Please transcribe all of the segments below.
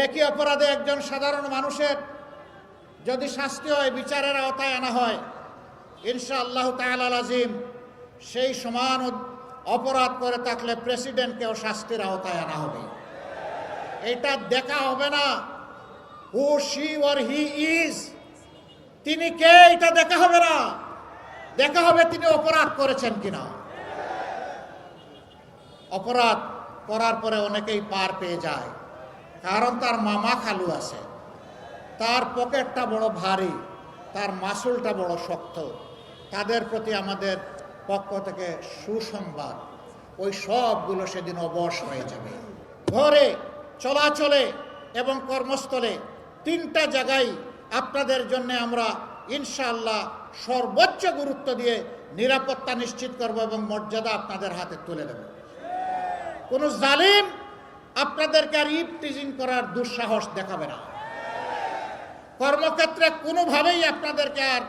একই অপরাধে একজন সাধারণ মানুষের যদি শাস্তি হয়, বিচারের আওতায় আনা হয়, ইনশাআল্লাহ তাআলা আজিম সেই সমান অপরাধ করে থাকলে প্রেসিডেন্টকেও শাস্তির আওতায় আনা হবে। এটা দেখা হবে না হু শি অর হি ইজ, তিনি কে, এটা দেখা হবে না। দেখা হবে তিনি অপরাধ করেছেন কিনা। অপরাধ করার পরে অনেকেই পার পেয়ে যায়, কারণ তার মামা খালু আছে, তার পকেটটা বড় ভারী, তার মাসুলটা বড় শক্ত। তাদের প্রতি আমাদের পক্ষ থেকে সুসংবাদ, ওই সবগুলো সেদিন অবশ হয়ে যাবে। ঘরে, চলাচলে এবং কর্মস্থলে তিনটা জায়গায় আপনাদের জন্য আমরা ইনশাআল্লাহ সর্বোচ্চ গুরুত্ব দিয়ে নিরাপত্তা নিশ্চিত করব এবং মর্যাদা আপনাদের হাতে তুলে দেব। কোনো জালিম আপনাদেরকে আর ইফটিজিং করার দুঃসাহস দেখাবে না। কর্মক্ষেত্রে কোনোভাবেই আপনাদেরকে আর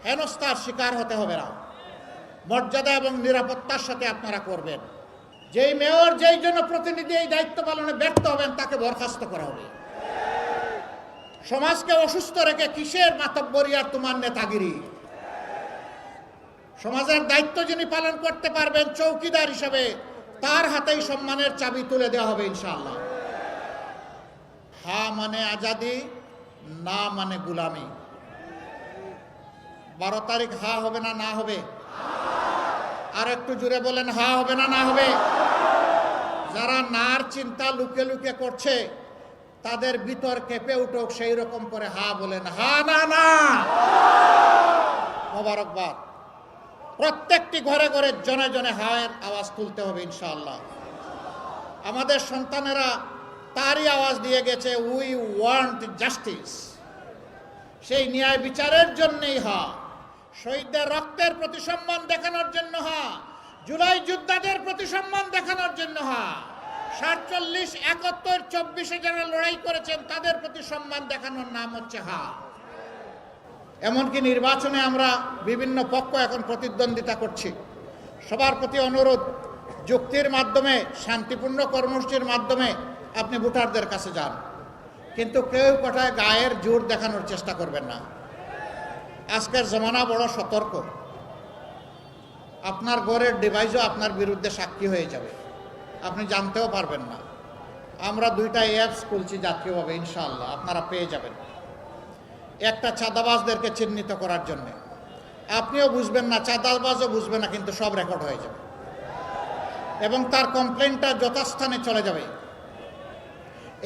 হেনস্থার শিকার হতে হবে না। মর্যাদা এবং নিরাপত্তার সাথে আপনারা করবেন। যেই মেয়র, যেই জনপ্রতিনিধি এই দায়িত্ব পালনে ব্যর্থ হবেন তাকে বরখাস্ত করা হবে। সমাজকে অসুস্থ রেখে কিসের মাতব্বরি আর তোমার নেতাগিরি। সমাজের দায়িত্ব যিনি পালন করতে পারবেন চৌকিদার হিসেবে, তার হাতেই সম্মানের চাবি তুলে দেওয়া হবে ইনশাআল্লাহ। হা মানে আজাদি, না মানে গুলামি। 12 তারিখ হা হবে না না হবে? আর একটু জুড়ে বলেন, হা হবে না না হবে? যারা নার চিন্তা লুকে লুকে করছে তাদের ভিতর কেঁপে উঠুক, সেই রকম করে হা বলেন, হা না না। মোবারকবাদ। প্রত্যেকটি ঘরে ঘরে জনে জনে হায়ের আওয়াজ তুলতে হবে ইনশাআল্লাহ। আমাদের সন্তানেরা তারই আওয়াজ দিয়ে গেছে, উই ওয়ান্ট জাস্টিস। সেই ন্যায় বিচারের জন্যই হা, শহীদদের রক্তের প্রতি সম্মান দেখানোর জন্য হা, জুলাই যোদ্ধাদের প্রতি সম্মান দেখানোর জন্য হা, 47, 71, 24-এ যারা লড়াই করেছেন তাদের প্রতি সম্মান দেখানোর নাম হচ্ছে হা। এমনকি নির্বাচনে আমরা বিভিন্ন পক্ষ এখন প্রতিদ্বন্দ্বিতা করছি, সবার প্রতি অনুরোধ, যুক্তির মাধ্যমে, শান্তিপূর্ণ কর্মসূচির মাধ্যমে আপনি ভোটারদের কাছে যান, কিন্তু কেউ কোথায় গায়ের জোর দেখানোর চেষ্টা করবেন না। আজকের জমানা বড় সতর্ক। আপনার ঘরের ডিভাইসও আপনার বিরুদ্ধে সাক্ষী হয়ে যাবে, আপনি জানতেও পারবেন না। আমরা 2টা অ্যাপস খুলছি জাতীয়ভাবে, ইনশাআল্লাহ আপনারা পেয়ে যাবেন। একটা চাঁদাবাজদেরকে চিহ্নিত করার জন্য, আপনিও বুঝবেন না, চাঁদাবাজও বুঝবে না, কিন্তু সব রেকর্ড হয়ে যাবে এবং তার কমপ্লেনটা যথাস্থানে চলে যাবে।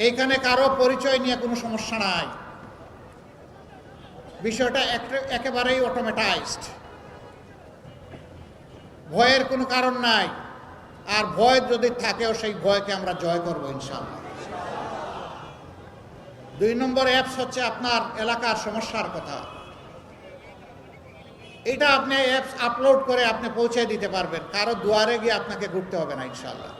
এইখানে কারো পরিচয় নিয়ে কোনো সমস্যা নাই, বিষয়টা একেবারেই অটোমেটাইজড, ভয়ের কোনো কারণ নাই। আর ভয় যদি থাকেও সেই ভয়কে আমরা জয় করবো ইনশাআল্লাহ। 2 নম্বর অ্যাপস হচ্ছে আপনার এলাকার সমস্যার কথা। এটা আপনি অ্যাপস আপলোড করে আপনি পৌঁছে দিতে পারবেন, কারো দুয়ারে গিয়ে আপনাকে ঘুরতে হবে না ইনশাআল্লাহ।